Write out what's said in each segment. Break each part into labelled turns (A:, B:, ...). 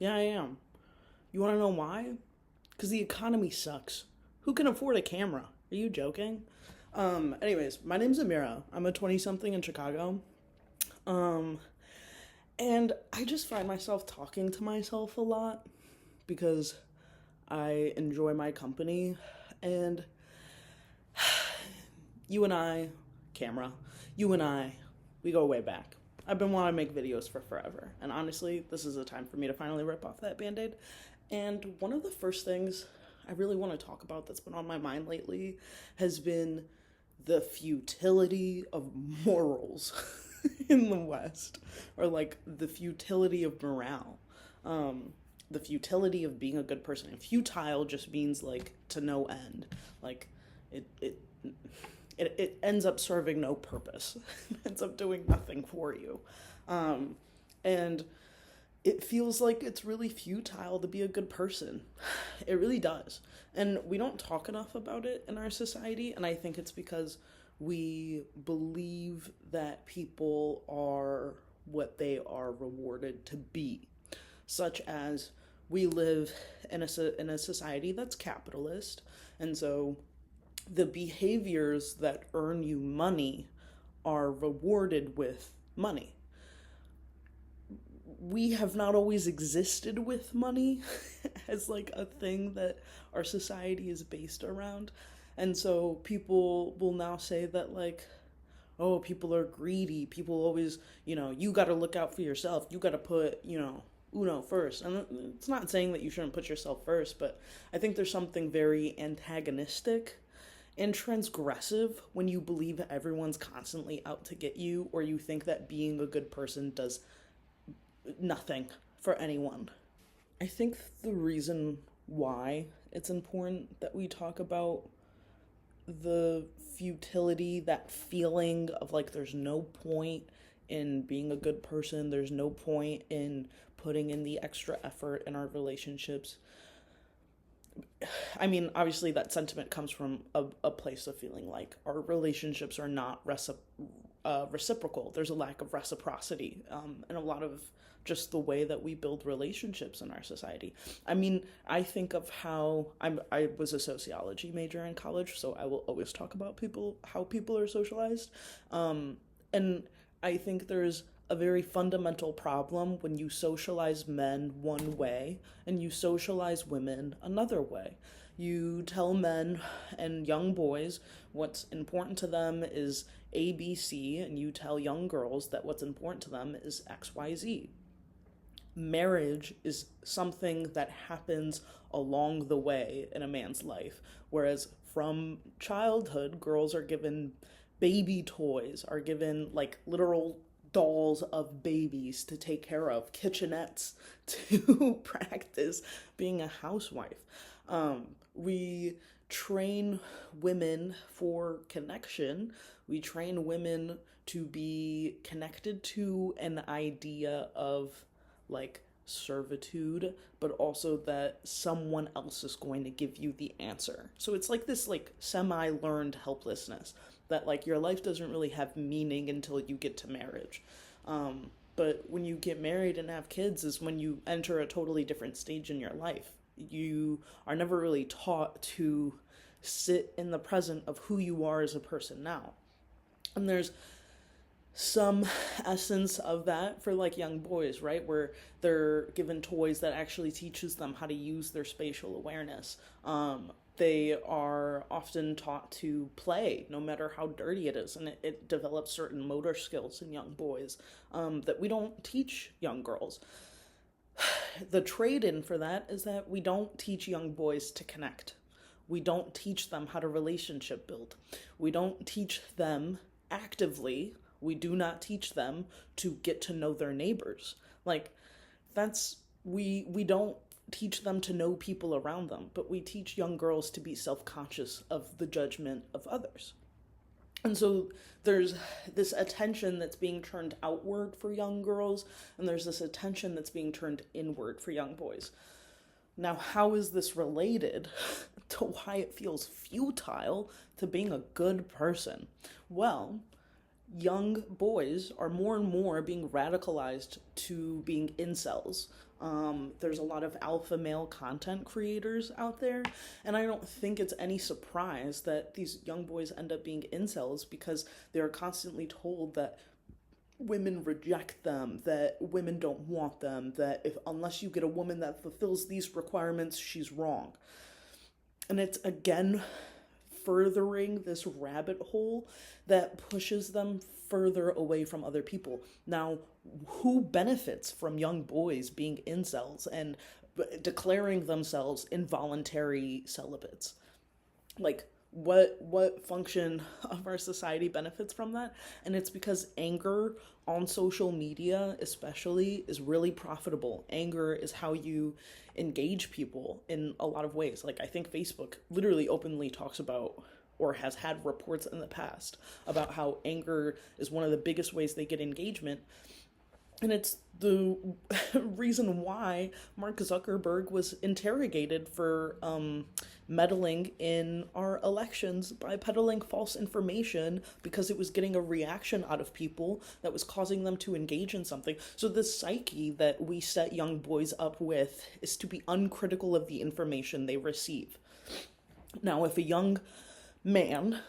A: Yeah, I am. You want to know why? Because the economy sucks. Who can afford a camera? Are you joking? Anyways, my name's Amira. I'm a 20 something in Chicago. Um, and I just find myself talking to myself a lot because I enjoy my company. And you and I, camera, you and I, we go way back. I've been wanting to make videos for forever. And honestly, this is a time for me to finally rip off that band aid. And one of the first things I really want to talk about that's been on my mind lately has been the futility of morals in the West, or like the futility of morale, the futility of being a good person. And futile just means like to no end, like it it it ends up serving no purpose. It ends up doing nothing for you, and it feels like it's really futile to be a good person. It really does. And we don't talk enough about it in our society, and I think it's because we believe that people are what they are rewarded to be, such as we live in a society that's capitalist, and so the behaviors that earn you money are rewarded with money. We have not always existed with money as like a thing that our society is based around. And so people will now say that like, oh, people are greedy. People always, you got to look out for yourself. You got to put, uno first. And it's not saying that you shouldn't put yourself first, but I think there's something very antagonistic and transgressive when you believe everyone's constantly out to get you, or you think that being a good person does nothing for anyone. I think the reason why it's important that we talk about the futility, that feeling of like there's no point in being a good person, there's no point in putting in the extra effort in our relationships. I mean, obviously, that sentiment comes from a place of feeling like our relationships are not reciprocal. There's a lack of reciprocity, and a lot of just the way that we build relationships in our society. I mean, I think of I was a sociology major in college, so I will always talk about how people are socialized, and I think there's a very fundamental problem when you socialize men one way and you socialize women another way. You tell men and young boys what's important to them is ABC, and you tell young girls that what's important to them is XYZ. Marriage is something that happens along the way in a man's life, whereas from childhood, girls are given baby toys, are given like literal dolls of babies to take care of, kitchenettes to practice being a housewife. We train women for connection. We train women to be connected to an idea of like servitude, but also that someone else is going to give you the answer. So it's like this like semi-learned helplessness that like your life doesn't really have meaning until you get to marriage. But when you get married and have kids is when you enter a totally different stage in your life. You are never really taught to sit in the present of who you are as a person now. And there's some essence of that for like young boys, right? Where they're given toys that actually teaches them how to use their spatial awareness. They are often taught to play no matter how dirty it is, and it develops certain motor skills in young boys that we don't teach young girls. The trade-in for that is that we don't teach young boys to connect. We don't teach them how to relationship build. We don't teach them actively, we do not teach them to get to know their neighbors. Like we don't teach them to know people around them, but we teach young girls to be self-conscious of the judgment of others. And so there's this attention that's being turned outward for young girls, and there's this attention that's being turned inward for young boys. Now, how is this related to why it feels futile to being a good person? Well, young boys are more and more being radicalized to being incels. There's a lot of alpha male content creators out there, and I don't think it's any surprise that these young boys end up being incels because they're constantly told that women reject them, that women don't want them, that if unless you get a woman that fulfills these requirements, she's wrong. And it's again furthering this rabbit hole that pushes them further away from other people. Now, who benefits from young boys being incels and declaring themselves involuntary celibates? Like, what function of our society benefits from that? And it's because anger on social media especially is really profitable. Anger is how you engage people in a lot of ways. Like, I think Facebook literally openly talks about, or has had reports in the past about how anger is one of the biggest ways they get engagement. And it's the reason why Mark Zuckerberg was interrogated for meddling in our elections by peddling false information because it was getting a reaction out of people that was causing them to engage in something. So the psyche that we set young boys up with is to be uncritical of the information they receive. Now, if a young man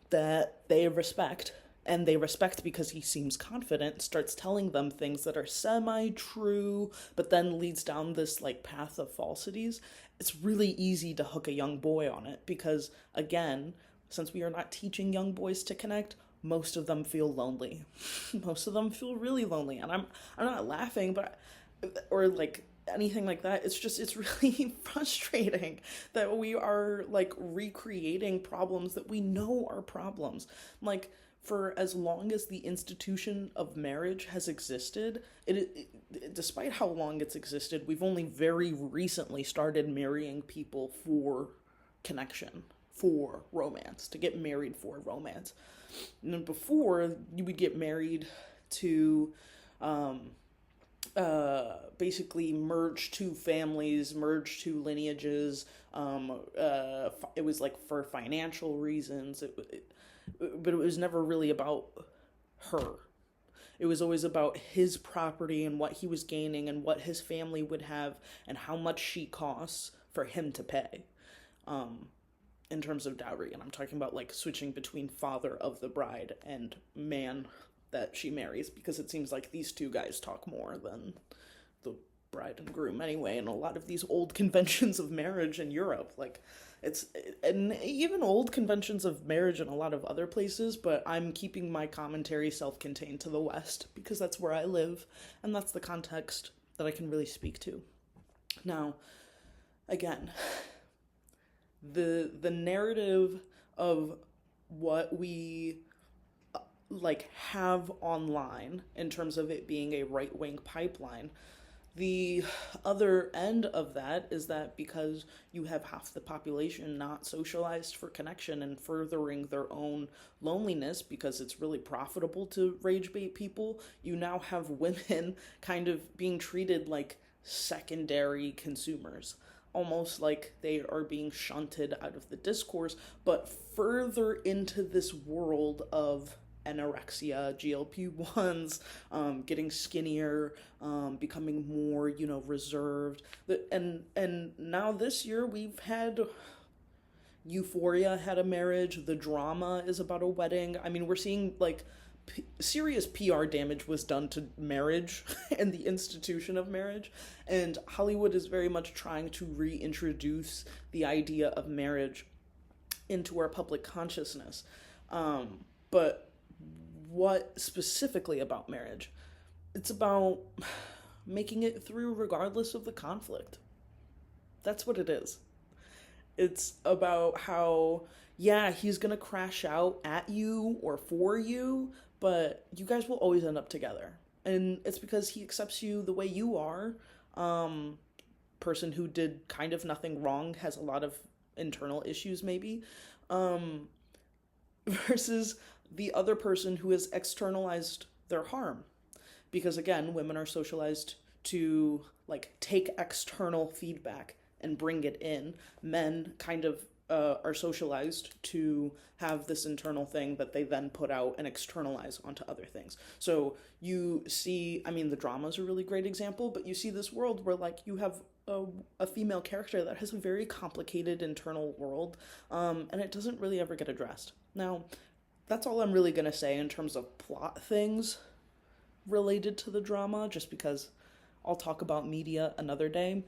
A: that they respect, and they respect because he seems confident, starts telling them things that are semi-true, but then leads down this like path of falsities, it's really easy to hook a young boy on it because, again, since we are not teaching young boys to connect, most of them feel lonely. Most of them feel really lonely, and I'm not laughing, but or like anything like that. It's really frustrating that we are like recreating problems that we know are problems. Like, for as long as the institution of marriage has existed, despite how long it's existed, we've only very recently started marrying people for connection, for romance, to get married for romance. And before, you would get married to basically merge two families, merge two lineages. It was like for financial reasons. But it was never really about her. It was always about his property and what he was gaining and what his family would have and how much she costs for him to pay, in terms of dowry. And I'm talking about like switching between father of the bride and man that she marries, because it seems like these two guys talk more than the bride and groom anyway. And a lot of these old conventions of marriage in Europe, like, and even old conventions of marriage in a lot of other places, but I'm keeping my commentary self-contained to the West because that's where I live and that's the context that I can really speak to. Now, again, the narrative of what we like have online in terms of it being a right-wing pipeline, the other end of that is that because you have half the population not socialized for connection and furthering their own loneliness because it's really profitable to rage bait people, you now have women kind of being treated like secondary consumers, almost like they are being shunted out of the discourse, but further into this world of anorexia, GLP-1s, getting skinnier, becoming more, reserved. And now this year we've had Euphoria had a marriage. The drama is about a wedding. I mean, we're seeing like serious PR damage was done to marriage and the institution of marriage. And Hollywood is very much trying to reintroduce the idea of marriage into our public consciousness. But what specifically about marriage? It's about making it through regardless of the conflict. That's what it is. It's about how, yeah, he's gonna crash out at you or for you, but you guys will always end up together. And it's because he accepts you the way you are. Person who did kind of nothing wrong, has a lot of internal issues maybe. Versus the other person who has externalized their harm. Because again, women are socialized to like take external feedback and bring it in. Men kind of are socialized to have this internal thing that they then put out and externalize onto other things. So you see, I mean, the drama is a really great example, but you see this world where like you have a female character that has a very complicated internal world, and it doesn't really ever get addressed. Now, that's all I'm really gonna say in terms of plot things related to the drama, just because I'll talk about media another day.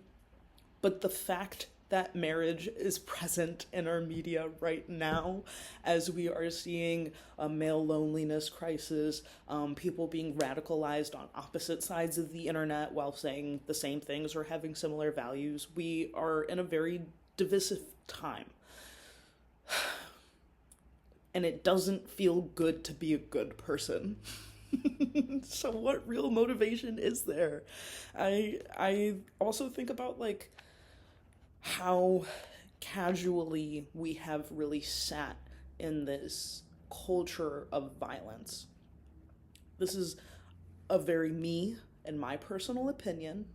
A: But the fact that marriage is present in our media right now, as we are seeing a male loneliness crisis, people being radicalized on opposite sides of the internet while saying the same things or having similar values, we are in a very divisive time. And it doesn't feel good to be a good person. So what real motivation is there? I also think about like how casually we have really sat in this culture of violence. This is a very me and my personal opinion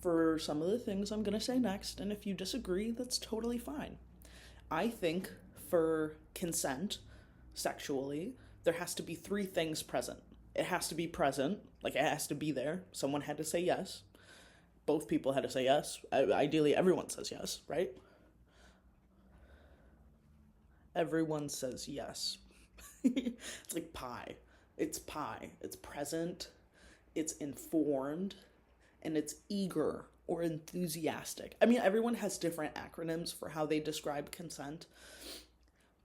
A: for some of the things I'm going to say next, and if you disagree, that's totally fine. I think for consent sexually, there has to be three things present. It has to be present, like it has to be there. Someone had to say yes. Both people had to say yes. Ideally, everyone says yes, right? Everyone says yes. It's like pie. It's pie. It's present, it's informed, and it's eager or enthusiastic. I mean, everyone has different acronyms for how they describe consent.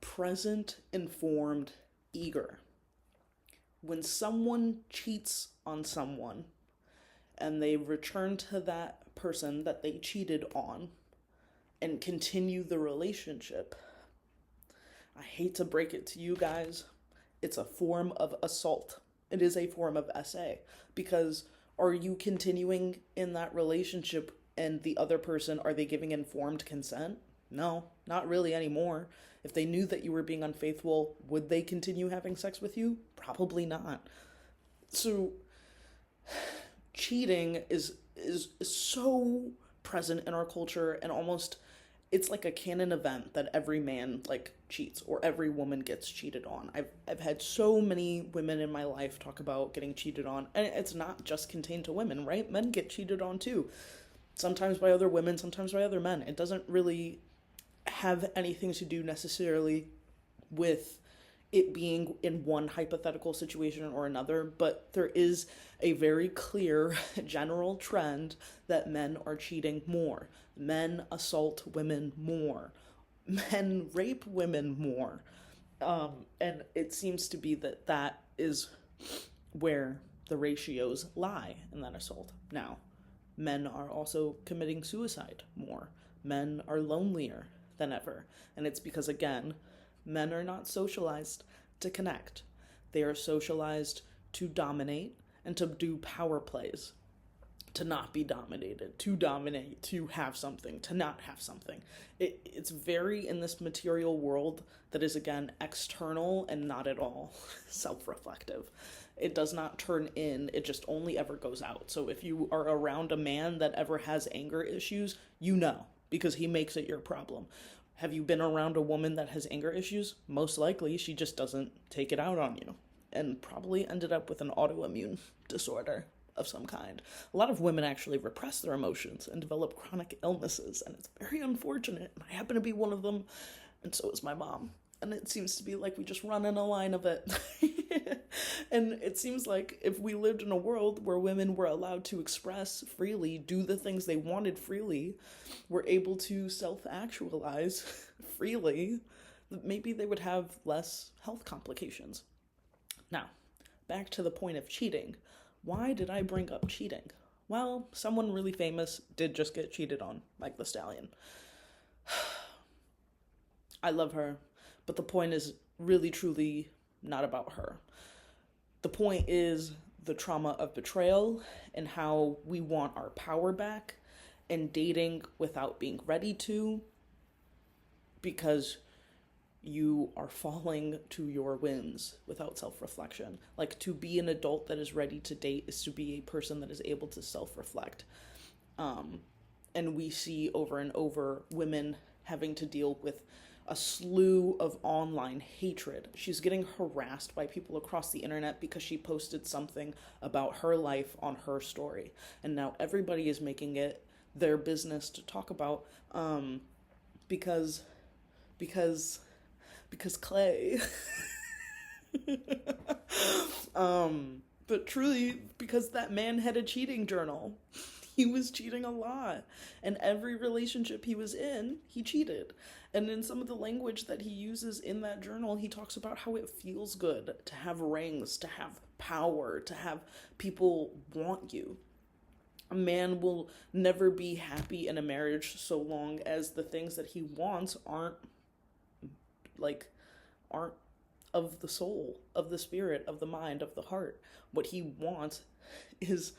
A: Present, informed, eager. When someone cheats on someone, and they return to that person that they cheated on and continue the relationship, I hate to break it to you guys, it's a form of assault. It is a form of SA, because are you continuing in that relationship and the other person, are they giving informed consent? No, not really anymore. If they knew that you were being unfaithful, would they continue having sex with you? Probably not. So cheating is so present in our culture, and almost it's like a canon event that every man like cheats or every woman gets cheated on. I've had so many women in my life talk about getting cheated on, and it's not just contained to women, right? Men get cheated on too. Sometimes by other women, sometimes by other men. It doesn't really have anything to do necessarily with it being in one hypothetical situation or another, but there is a very clear general trend that men are cheating more. Men assault women more. Men rape women more. And it seems to be that that is where the ratios lie in that assault. Now, men are also committing suicide more. Men are lonelier than ever. And it's because, again, men are not socialized to connect. They are socialized to dominate and to do power plays. To not be dominated, to dominate, to have something, to not have something. It's very in this material world that is, again, external and not at all self-reflective. It does not turn in, it just only ever goes out. So if you are around a man that ever has anger issues, you know, because he makes it your problem. Have you been around a woman that has anger issues? Most likely, she just doesn't take it out on you, and probably ended up with an autoimmune disorder of some kind. A lot of women actually repress their emotions and develop chronic illnesses, and it's very unfortunate. I happen to be one of them, and so is my mom. And it seems to be like we just run in a line of it. And it seems like if we lived in a world where women were allowed to express freely, do the things they wanted freely, were able to self-actualize freely, maybe they would have less health complications. Now, back to the point of cheating. Why did I bring up cheating? Well, someone really famous did just get cheated on, Mike the Stallion. I love her, but the point is really truly not about her. The point is the trauma of betrayal and how we want our power back, and dating without being ready to, because you are falling to your whims without self-reflection. Like, to be an adult that is ready to date is to be a person that is able to self-reflect. And we see over and over women having to deal with a slew of online hatred. She's getting harassed by people across the internet because she posted something about her life on her story. And now everybody is making it their business to talk about, because because because Clay. But truly, because that man had a cheating journal. He was cheating a lot. And every relationship he was in, he cheated. And in some of the language that he uses in that journal, he talks about how it feels good to have rings, to have power, to have people want you. A man will never be happy in a marriage so long as the things that he wants like aren't of the soul, of the spirit, of the mind, of the heart. What he wants is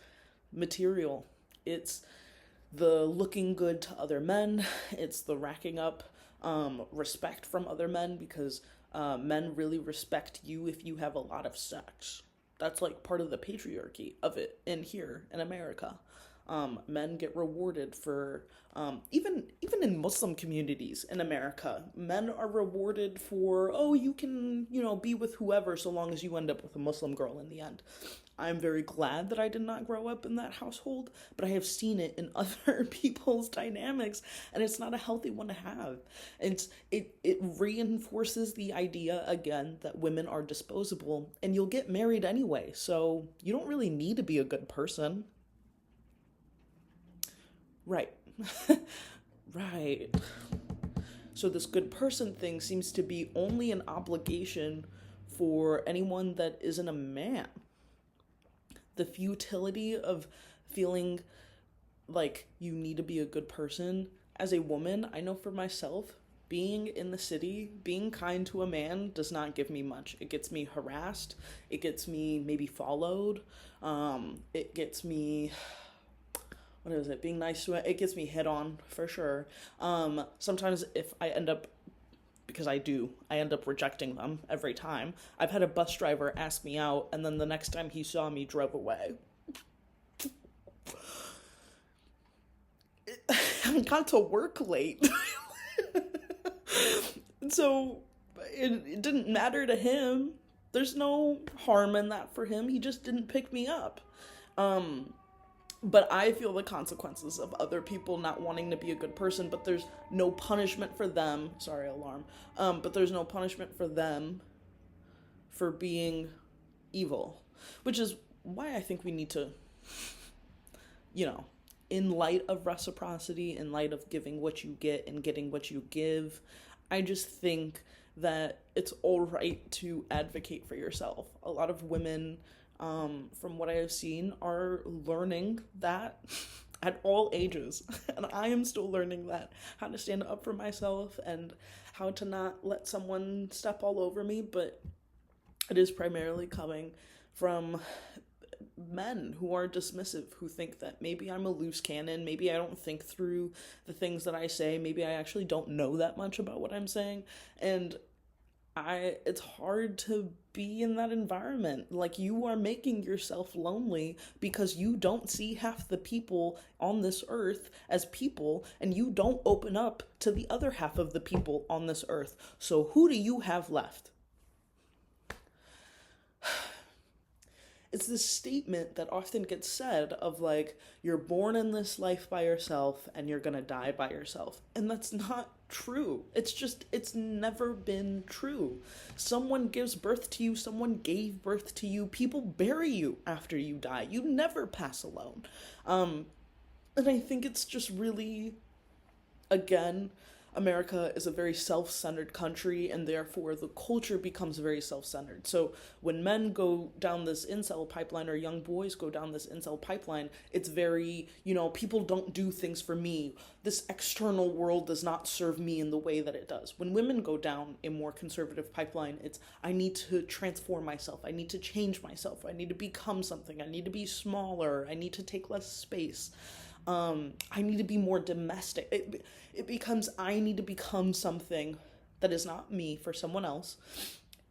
A: material. It's the looking good to other men. It's the racking up respect from other men, because men really respect you if you have a lot of sex. That's like part of the patriarchy of it in here in America. Men get rewarded for even in Muslim communities in America, men are rewarded for, oh, you can, be with whoever so long as you end up with a Muslim girl in the end. I'm very glad that I did not grow up in that household, but I have seen it in other people's dynamics, and it's not a healthy one to have. It reinforces the idea again that women are disposable, and you'll get married anyway, so you don't really need to be a good person. Right. Right. So this good person thing seems to be only an obligation for anyone that isn't a man. The futility of feeling like you need to be a good person as a woman, I know for myself, being in the city, being kind to a man does not give me much. It gets me harassed. It gets me maybe followed. It gets me, what is it? Being nice to it gets me hit on for sure. Sometimes if I end up, because I end up rejecting them every time. I've had a bus driver ask me out, and then the next time he saw me, drove away. I got to work late. So it didn't matter to him. There's no harm in that for him. He just didn't pick me up. But I feel the consequences of other people not wanting to be a good person, but there's no punishment for them. Sorry, alarm. But there's no punishment for them for being evil. Which is why I think we need to, in light of reciprocity, in light of giving what you get and getting what you give, I just think that it's all right to advocate for yourself. A lot of women, from what I have seen, are learning that at all ages. And I am still learning that, how to stand up for myself and how to not let someone step all over me. But it is primarily coming from men who are dismissive, who think that maybe I'm a loose cannon, maybe I don't think through the things that I say, maybe I actually don't know that much about what I'm saying. And it's hard to be in that environment. Like, you are making yourself lonely because you don't see half the people on this earth as people, and you don't open up to the other half of the people on this earth. So who do you have left? It's this statement that often gets said of like, you're born in this life by yourself and you're gonna die by yourself. And that's not true. It's never been true. Someone gives birth to you, someone gave birth to you, people bury you after you die. You never pass alone. And I think it's just really, again, America is a very self-centered country, and therefore the culture becomes very self-centered. So when men go down this incel pipeline, or young boys go down this incel pipeline, it's very, people don't do things for me. This external world does not serve me in the way that it does. When women go down a more conservative pipeline, it's, I need to transform myself. I need to change myself. I need to become something. I need to be smaller. I need to take less space. I need to be more domestic. It becomes, I need to become something that is not me for someone else.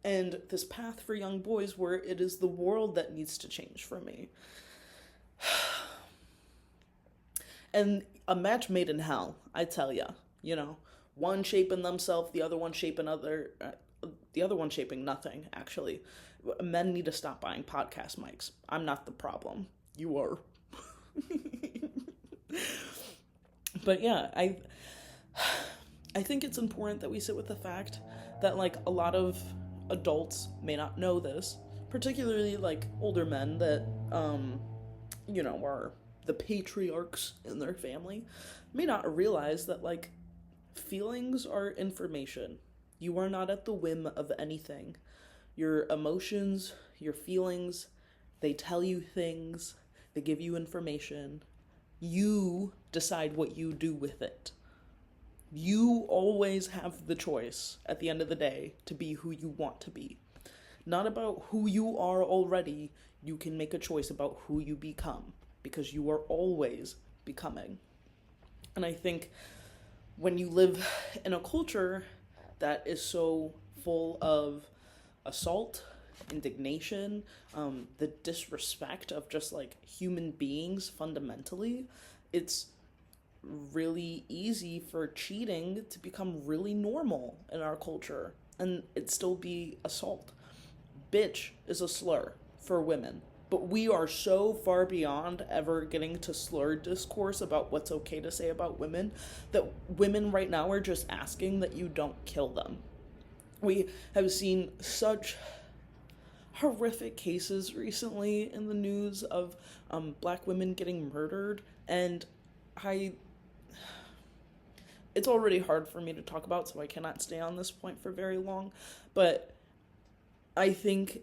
A: And this path for young boys where it is the world that needs to change for me. And a match made in hell, I tell ya, one shaping themselves, the other one shaping nothing, actually. Men need to stop buying podcast mics. I'm not the problem. You are. But yeah, I think it's important that we sit with the fact that, like, a lot of adults may not know this, particularly, like, older men that, are the patriarchs in their family, may not realize that, like, feelings are information. You are not at the whim of anything. Your emotions, your feelings, they tell you things, they give you information. You decide what you do with it. You always have the choice at the end of the day to be who you want to be. Not about who you are already. You can make a choice about who you become, because you are always becoming. And I think when you live in a culture that is so full of assault, indignation, the disrespect of just, like, human beings fundamentally, it's really easy for cheating to become really normal in our culture, and it still be assault. Bitch is a slur for women, but we are so far beyond ever getting to slur discourse about what's okay to say about women that women right now are just asking that you don't kill them. We have seen such horrific cases recently in the news of black women getting murdered, and it's already hard for me to talk about, so I cannot stay on this point for very long, but I think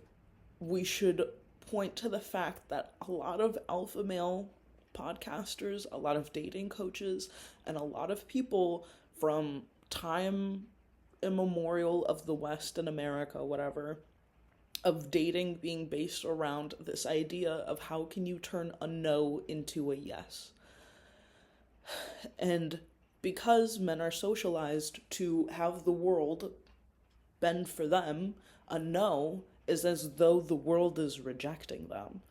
A: we should point to the fact that a lot of alpha male podcasters, a lot of dating coaches, and a lot of people from time immemorial of the West and America, whatever, of dating being based around this idea of how can you turn a no into a yes. And because men are socialized to have the world bend for them, a no is as though the world is rejecting them.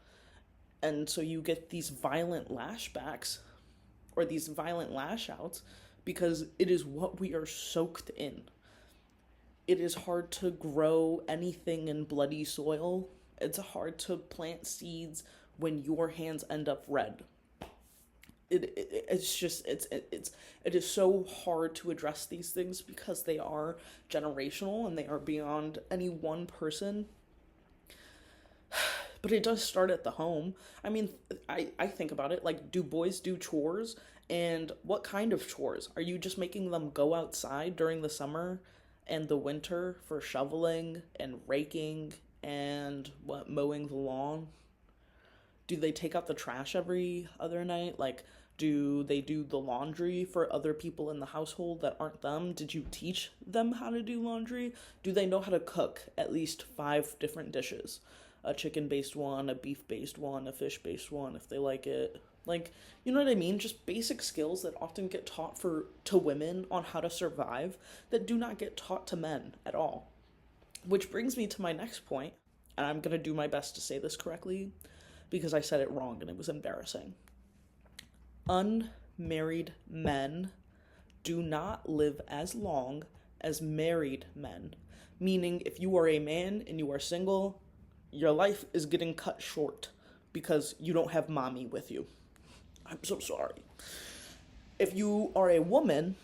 A: And so you get these violent lashbacks or these violent lash outs because it is what we are soaked in. It is hard to grow anything in bloody soil. It's hard to plant seeds when your hands end up red. It is so hard to address these things because they are generational and they are beyond any one person. But it does start at the home. I mean, I think about it, like, do boys do chores? And what kind of chores? Are you just making them go outside during the summer and the winter for shoveling and raking and mowing the lawn? Do they take out the trash every other night? Like, do they do the laundry for other people in the household that aren't them? Did you teach them how to do laundry? Do they know how to cook at least 5 different dishes? A chicken-based one, a beef-based one, a fish-based one, if they like it. Like, you know what I mean? Just basic skills that often get taught to women on how to survive that do not get taught to men at all. Which brings me to my next point, and I'm going to do my best to say this correctly, because I said it wrong and it was embarrassing. Unmarried men do not live as long as married men. Meaning, if you are a man and you are single, your life is getting cut short because you don't have mommy with you. I'm so sorry. If you are a woman,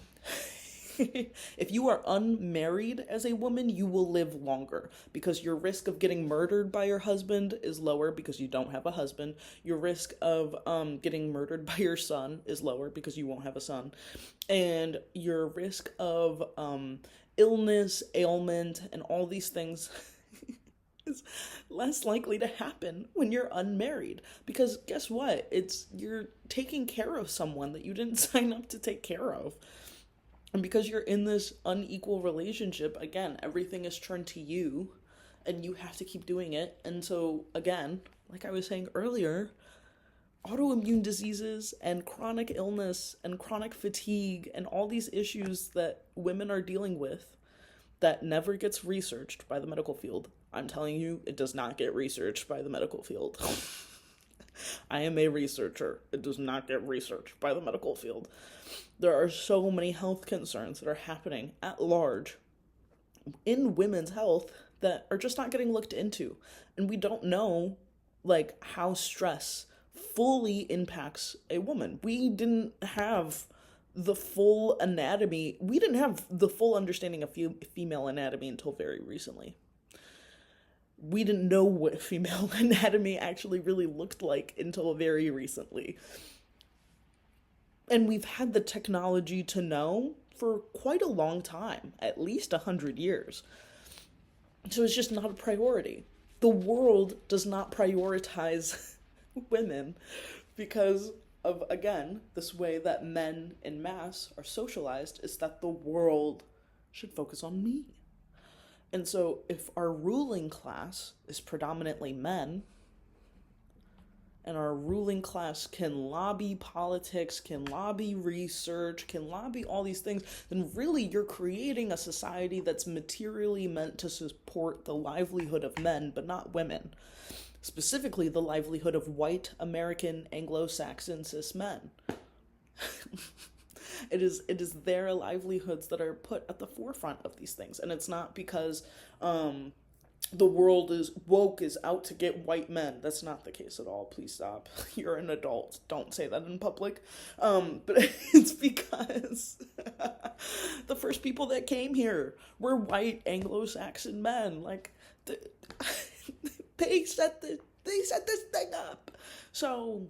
A: if you are unmarried as a woman, you will live longer because your risk of getting murdered by your husband is lower because you don't have a husband. Your risk of getting murdered by your son is lower because you won't have a son. And your risk of illness, ailment, and all these things is less likely to happen when you're unmarried, because guess what? You're taking care of someone that you didn't sign up to take care of. And because you're in this unequal relationship, again, everything is turned to you and you have to keep doing it. And so, again, like I was saying earlier, autoimmune diseases and chronic illness and chronic fatigue and all these issues that women are dealing with that never gets researched by the medical field. I'm telling you, it does not get researched by the medical field. I am a researcher. It does not get researched by the medical field. There are so many health concerns that are happening at large in women's health that are just not getting looked into. And we don't know, like, how stress fully impacts a woman. We didn't have the full anatomy. We didn't have the full understanding of female anatomy until very recently. We didn't know what female anatomy actually really looked like until very recently. And we've had the technology to know for quite a long time, at least 100 years. So it's just not a priority. The world does not prioritize women because of, again, this way that men en masse are socialized, is that the world should focus on me. And so if our ruling class is predominantly men, and our ruling class can lobby politics, can lobby research, can lobby all these things, then really you're creating a society that's materially meant to support the livelihood of men, but not women. Specifically, the livelihood of white American Anglo-Saxon cis men. It is their livelihoods that are put at the forefront of these things. And it's not because the world is woke, is out to get white men. That's not the case at all. Please stop. You're an adult. Don't say that in public. But it's because the first people that came here were white Anglo-Saxon men. Like, they set this thing up. So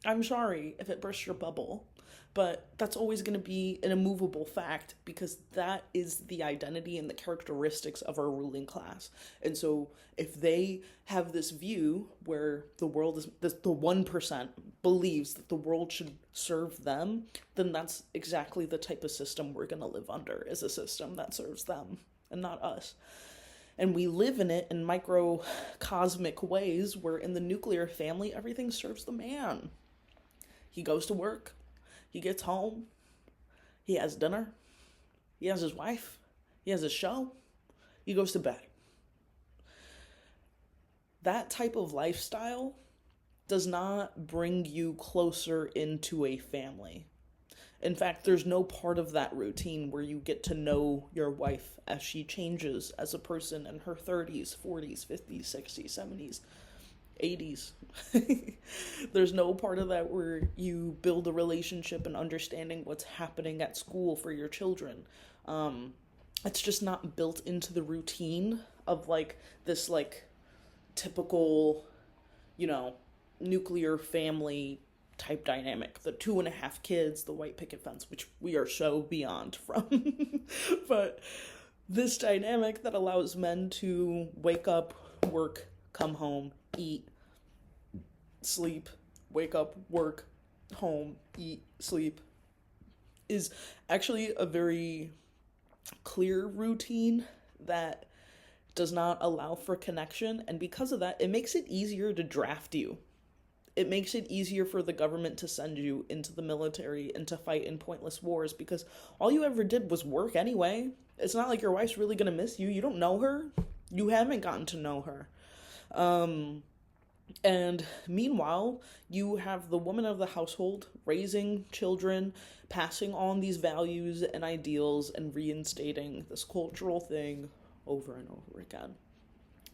A: I'm sorry if it bursts your bubble, but that's always going to be an immovable fact because that is the identity and the characteristics of our ruling class. And so if they have this view where the world is, the 1% believes that the world should serve them, then that's exactly the type of system we're going to live under, is a system that serves them and not us. And we live in it in microcosmic ways where in the nuclear family, everything serves the man. He goes to work. He gets home. He has dinner. He has his wife. He has his show. He goes to bed. That type of lifestyle does not bring you closer into a family. In fact, there's no part of that routine where you get to know your wife as she changes as a person in her 30s, 40s, 50s, 60s, 70s, 80s. There's no part of that where you build a relationship and understanding what's happening at school for your children. It's just not built into the routine of like this like typical, nuclear family type dynamic, the 2.5 kids, the white picket fence, which we are so beyond from. But this dynamic that allows men to wake up, work, come home, eat, sleep, wake up, work, home, eat, sleep, is actually a very clear routine that does not allow for connection. And because of that, it makes it easier to draft you. It makes it easier for the government to send you into the military and to fight in pointless wars because all you ever did was work anyway. It's not like your wife's really going to miss you. You don't know her. You haven't gotten to know her. And meanwhile, you have the woman of the household raising children, passing on these values and ideals, and reinstating this cultural thing over and over again.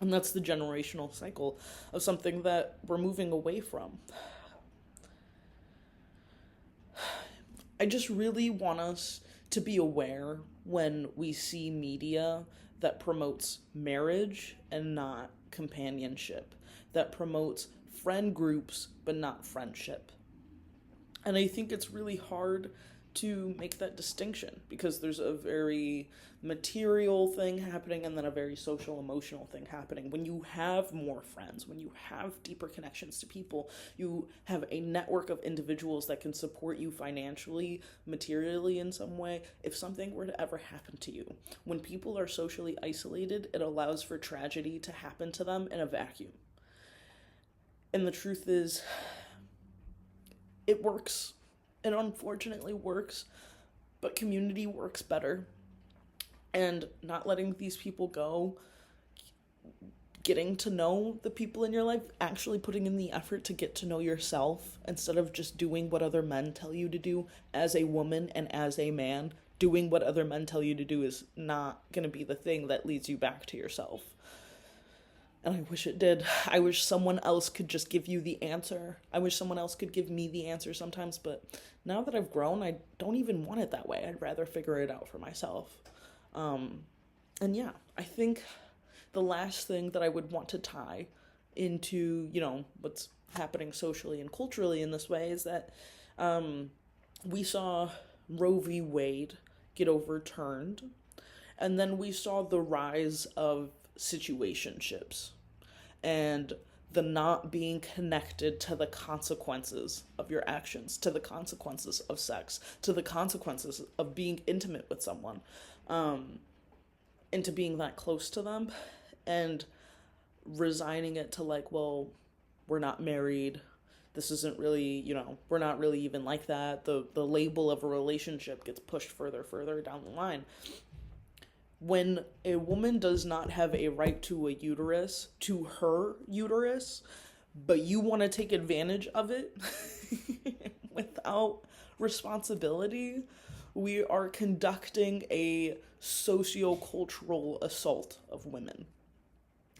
A: And that's the generational cycle of something that we're moving away from. I just really want us to be aware when we see media that promotes marriage and not companionship, that promotes friend groups but not friendship. And I think it's really hard to make that distinction because there's a very material thing happening and then a very social emotional thing happening. When you have more friends, when you have deeper connections to people, you have a network of individuals that can support you financially, materially in some way, if something were to ever happen to you. When people are socially isolated, it allows for tragedy to happen to them in a vacuum. And the truth is, it works. It unfortunately works, but community works better. And not letting these people go getting to know the people in your life, actually putting in the effort to get to know yourself instead of just doing what other men tell you to do as a woman and as a man. Doing what other men tell you to do is not going to be the thing that leads you back to yourself. And I wish it did. I wish someone else could just give you the answer. I wish someone else could give me the answer sometimes, but now that I've grown, I don't even want it that way. I'd rather figure it out for myself. And yeah, I think the last thing that I would want to tie into, what's happening socially and culturally in this way is that we saw Roe v. Wade get overturned, and then we saw the rise of situationships and the not being connected to the consequences of your actions, to the consequences of sex, to the consequences of being intimate with someone, into being that close to them, and resigning it to like, well, we're not married, this isn't really, we're not really even like that. The label of a relationship gets pushed further down the line. When a woman does not have a right to a uterus, to her uterus, but you want to take advantage of it without responsibility, we are conducting a socio-cultural assault of women.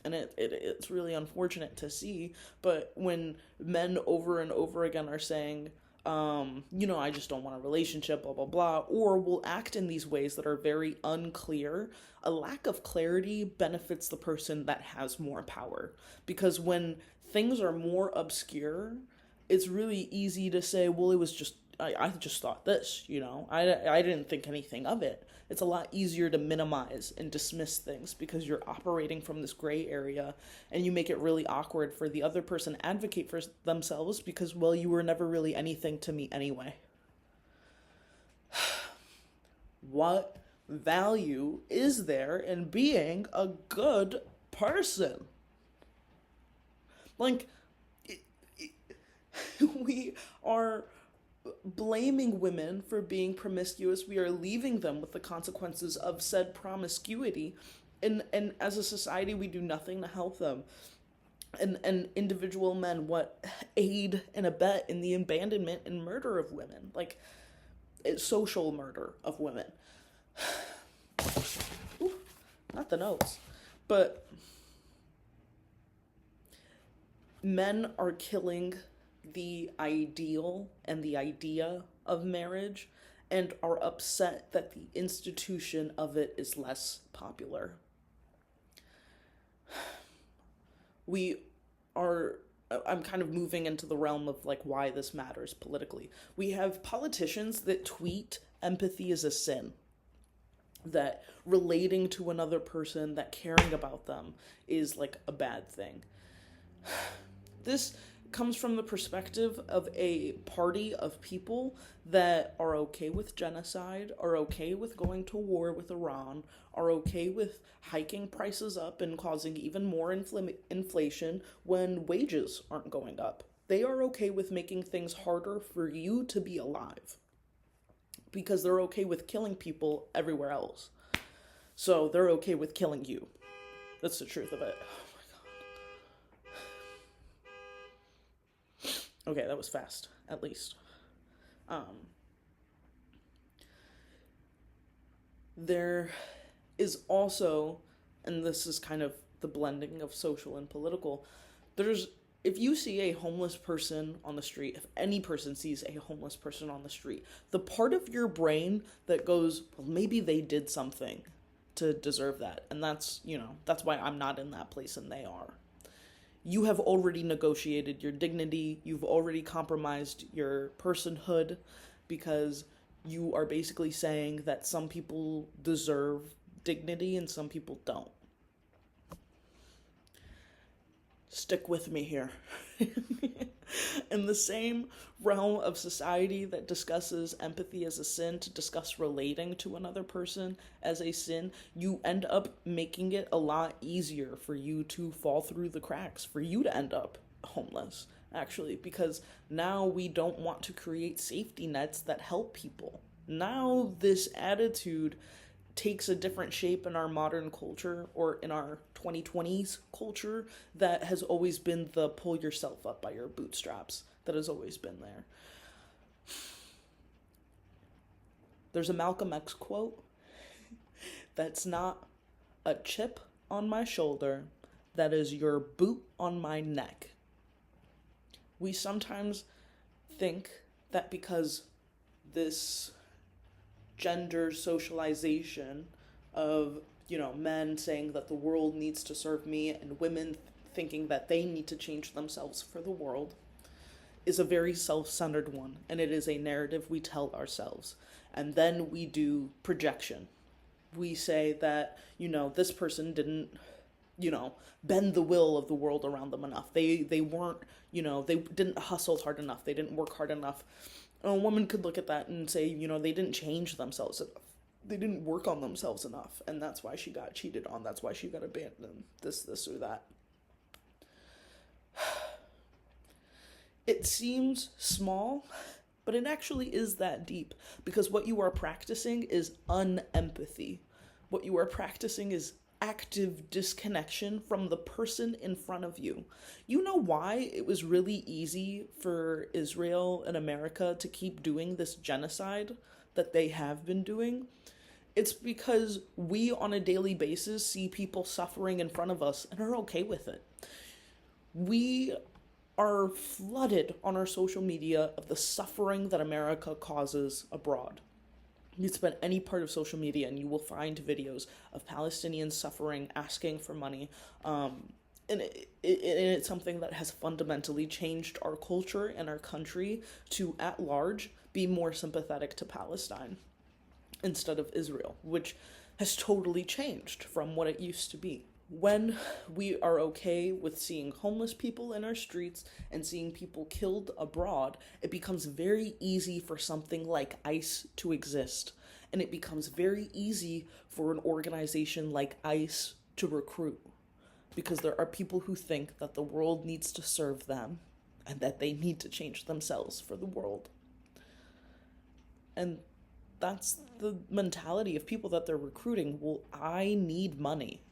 A: And it's really unfortunate to see, but when men over and over again are saying, I just don't want a relationship, blah, blah, blah, or will act in these ways that are very unclear, a lack of clarity benefits the person that has more power. Because when things are more obscure, it's really easy to say, well, it was just, I just thought this, I didn't think anything of it. It's a lot easier to minimize and dismiss things because you're operating from this gray area, and you make it really awkward for the other person to advocate for themselves because, well, you were never really anything to me anyway. What value is there in being a good person? Like, we are blaming women for being promiscuous. We are leaving them with the consequences of said promiscuity, and as a society we do nothing to help them. And individual men aid and abet in the abandonment and murder of women, like social murder of women. Ooh, not the notes, but men are killing the ideal and the idea of marriage and are upset that the institution of it is less popular. I'm kind of moving into the realm of like why this matters politically. We have politicians that tweet empathy is a sin, that relating to another person, that caring about them is like a bad thing. This comes from the perspective of a party of people that are okay with genocide, are okay with going to war with Iran, are okay with hiking prices up and causing even more inflation when wages aren't going up. They are okay with making things harder for you to be alive because they're okay with killing people everywhere else. So they're okay with killing you. That's the truth of it. Okay, that was fast, at least. There is also, and this is kind of the blending of social and political, if you see a homeless person on the street, if any person sees a homeless person on the street, the part of your brain that goes, well, maybe they did something to deserve that, and that's why I'm not in that place and they are. You have already negotiated your dignity, you've already compromised your personhood, because you are basically saying that some people deserve dignity and some people don't. Stick with me here. In the same realm of society that discusses empathy as a sin to discuss relating to another person as a sin, you end up making it a lot easier for you to fall through the cracks, for you to end up homeless, actually, because now we don't want to create safety nets that help people. Now this attitude takes a different shape in our modern culture or in our 2020s culture that has always been the pull yourself up by your bootstraps that has always been there. There's a Malcolm X quote that's not a chip on my shoulder, that is your boot on my neck. We sometimes think that because this gender socialization of, men saying that the world needs to serve me and women thinking that they need to change themselves for the world is a very self-centered one, and it is a narrative we tell ourselves. And then we do projection. We say that, this person didn't, bend the will of the world around them enough. They weren't, they didn't hustle hard enough. They didn't work hard enough. A woman could look at that and say, they didn't change themselves enough. They didn't work on themselves enough. And that's why she got cheated on. That's why she got abandoned. This, or that. It seems small, but it actually is that deep, because what you are practicing is unempathy. What you are practicing is active disconnection from the person in front of you. You know why it was really easy for Israel and America to keep doing this genocide that they have been doing? It's because we on a daily basis see people suffering in front of us and are okay with it. We are flooded on our social media of the suffering that America causes abroad. You spend any part of social media and you will find videos of Palestinians suffering, asking for money. And it's something that has fundamentally changed our culture and our country to, at large, be more sympathetic to Palestine instead of Israel, which has totally changed from what it used to be. When we are okay with seeing homeless people in our streets and seeing people killed abroad, it becomes very easy for something like ICE to exist. And it becomes very easy for an organization like ICE to recruit. Because there are people who think that the world needs to serve them and that they need to change themselves for the world. And that's the mentality of people that they're recruiting. Well, I need money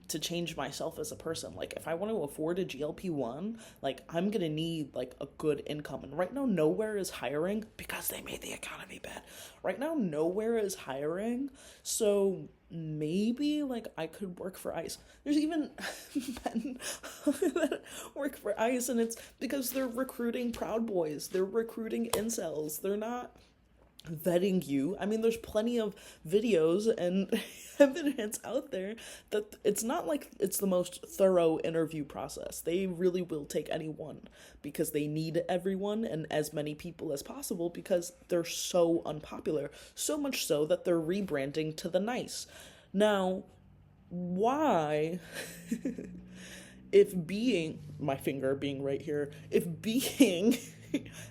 A: to change myself as a person. Like, if I want to afford a GLP-1, I'm gonna need a good income. And right now nowhere is hiring because they made the economy bad. Right now nowhere is hiring, so maybe I could work for ICE. There's even men that work for ICE, and it's because they're recruiting Proud Boys, they're recruiting incels, they're not vetting you. I mean, there's plenty of videos and evidence out there that it's not like it's the most thorough interview process. They really will take anyone because they need everyone and as many people as possible because they're so unpopular. So much so that they're rebranding to the nice. Now, why if being, my finger being right here, if being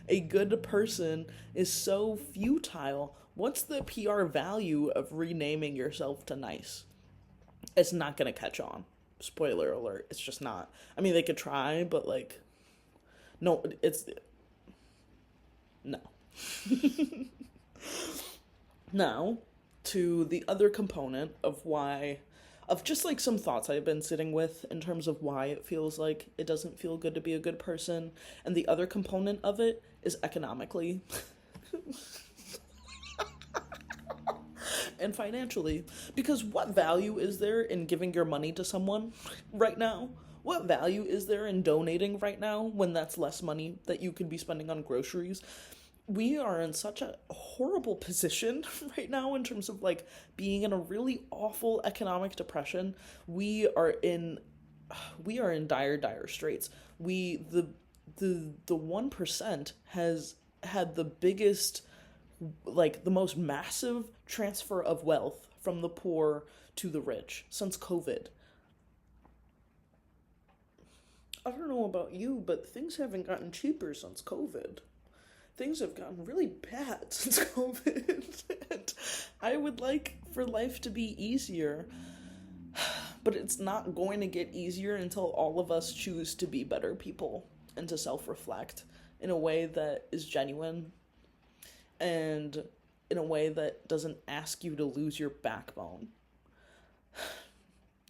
A: a good person is so futile, what's the PR value of renaming yourself to nice? It's not gonna catch on. Spoiler alert, it's just not. I mean, they could try, but no, no. Now, to the other component of just some thoughts I've been sitting with in terms of why it feels like it doesn't feel good to be a good person. And the other component of it is economically and financially. Because what value is there in giving your money to someone right now? What value is there in donating right now when that's less money that you could be spending on groceries? We are in such a horrible position right now in terms of being in a really awful economic depression. We are in dire straits. The 1% has had the biggest, the most massive transfer of wealth from the poor to the rich since COVID. I don't know about you, but things haven't gotten cheaper since COVID. Things have gotten really bad since COVID. And I would like for life to be easier, but it's not going to get easier until all of us choose to be better people and to self-reflect in a way that is genuine and in a way that doesn't ask you to lose your backbone.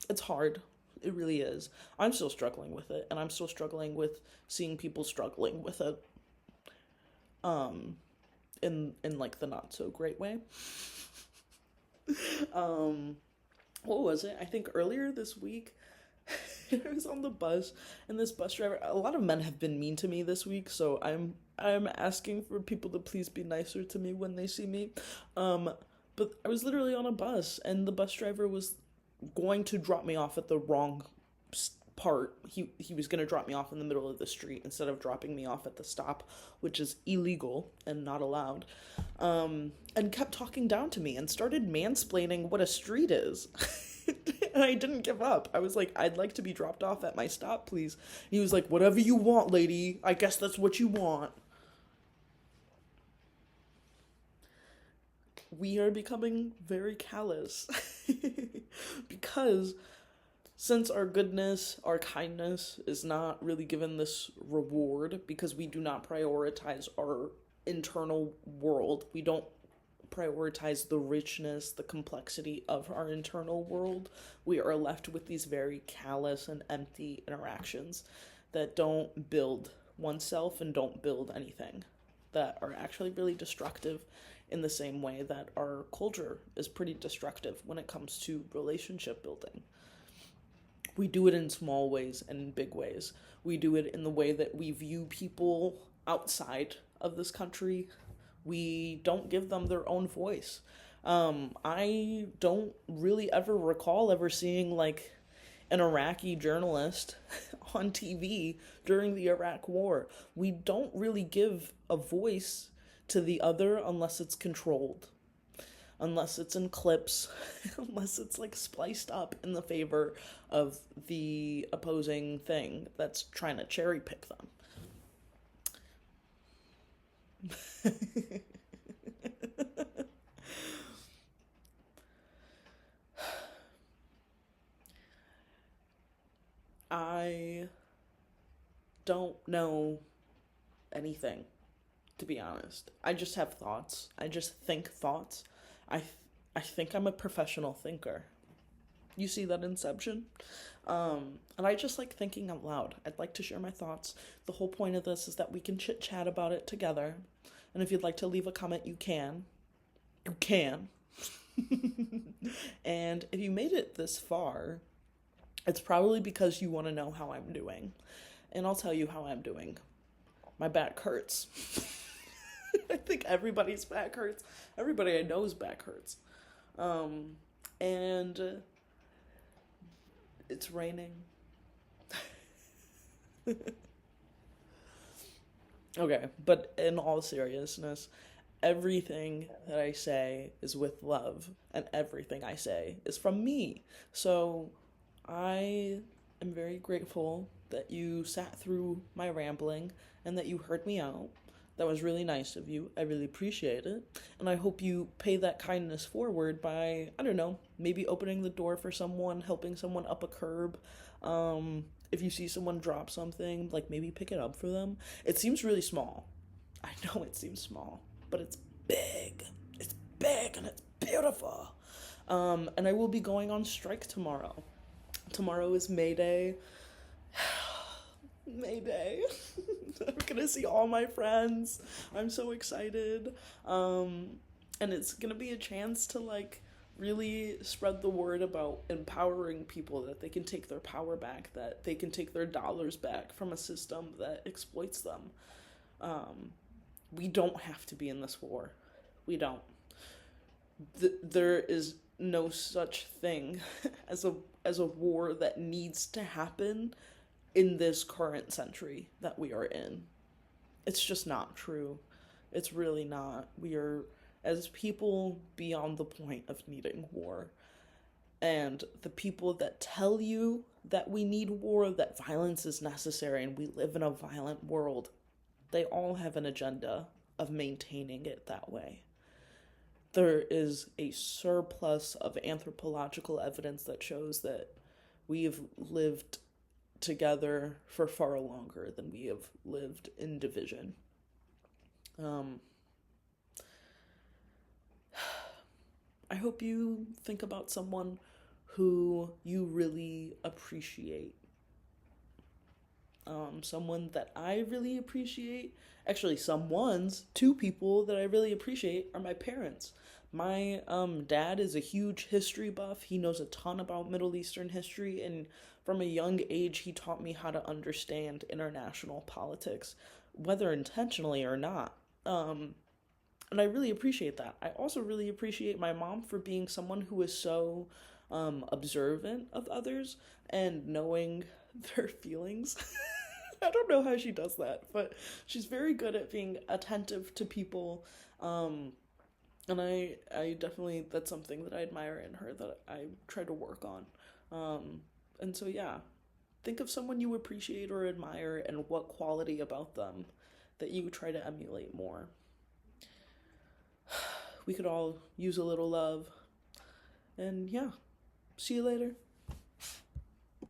A: It's hard. It really is. I'm still struggling with it, and I'm still struggling with seeing people struggling with it. Um, in like the not so great way. Um, what was it? I think earlier this week, I was on the bus, and this bus driver. A lot of men have been mean to me this week, so I'm asking for people to please be nicer to me when they see me. But I was literally on a bus, and the bus driver was going to drop me off at the wrong part. He was going to drop me off in the middle of the street instead of dropping me off at the stop, which is illegal and not allowed. And kept talking down to me and started mansplaining what a street is. And I didn't give up. I was like, I'd like to be dropped off at my stop, please. He was like, whatever you want, lady. I guess that's what you want. We are becoming very callous. Because since our goodness, our kindness is not really given this reward, because we do not prioritize our internal world, we don't prioritize the richness, the complexity of our internal world, we are left with these very callous and empty interactions that don't build oneself and don't build anything, that are actually really destructive, in the same way that our culture is pretty destructive when it comes to relationship building. We do it in small ways and in big ways. We do it in the way that we view people outside of this country. We don't give them their own voice. I don't really ever recall ever seeing like an Iraqi journalist on TV during the Iraq War. We don't really give a voice to the other unless it's controlled, unless it's in clips, unless it's like spliced up in the favor of the opposing thing that's trying to cherry pick them. I don't know anything, to be honest. I just have thoughts. I just think thoughts. I I think I'm a professional thinker. You see that Inception? And I just like thinking out loud. I'd like to share my thoughts. The whole point of this is that we can chit chat about it together. And if you'd like to leave a comment, you can. You can. And if you made it this far, it's probably because you want to know how I'm doing. And I'll tell you how I'm doing. My back hurts. I think everybody's back hurts. Everybody I know's back hurts. And it's raining. Okay, but in all seriousness, everything that I say is with love, and everything I say is from me. So I am very grateful that you sat through my rambling and that you heard me out. That was really nice of you. I really appreciate it. And I hope you pay that kindness forward by, I don't know, maybe opening the door for someone, helping someone up a curb. If you see someone drop something, like maybe pick it up for them. It seems really small. I know it seems small, but it's big. It's big and it's beautiful. And I will be going on strike tomorrow. Tomorrow is May Day. May Day. I'm gonna see all my friends. I'm so excited. And it's gonna be a chance to like really spread the word about empowering people, that they can take their power back, that they can take their dollars back from a system that exploits them. We don't have to be in this war. We don't. There is no such thing as a war that needs to happen in this current century that we are in. It's just not true. It's really not. We are, as people, beyond the point of needing war. And the people that tell you that we need war, that violence is necessary and we live in a violent world, they all have an agenda of maintaining it that way. There is a surplus of anthropological evidence that shows that we have lived together for far longer than we have lived in division. hope you think about someone who you really appreciate. Someone that I really appreciate, actually, two people that I really appreciate are my parents. My dad is a huge history buff. He knows a ton about Middle Eastern history, and from a young age, he taught me how to understand international politics, whether intentionally or not. And I really appreciate that. I also really appreciate my mom for being someone who is so observant of others and knowing their feelings. I don't know how she does that, but she's very good at being attentive to people. And I definitely, that's something that I admire in her that I try to work on. And so, yeah, think of someone you appreciate or admire and what quality about them that you try to emulate more. We could all use a little love. And yeah, see you later.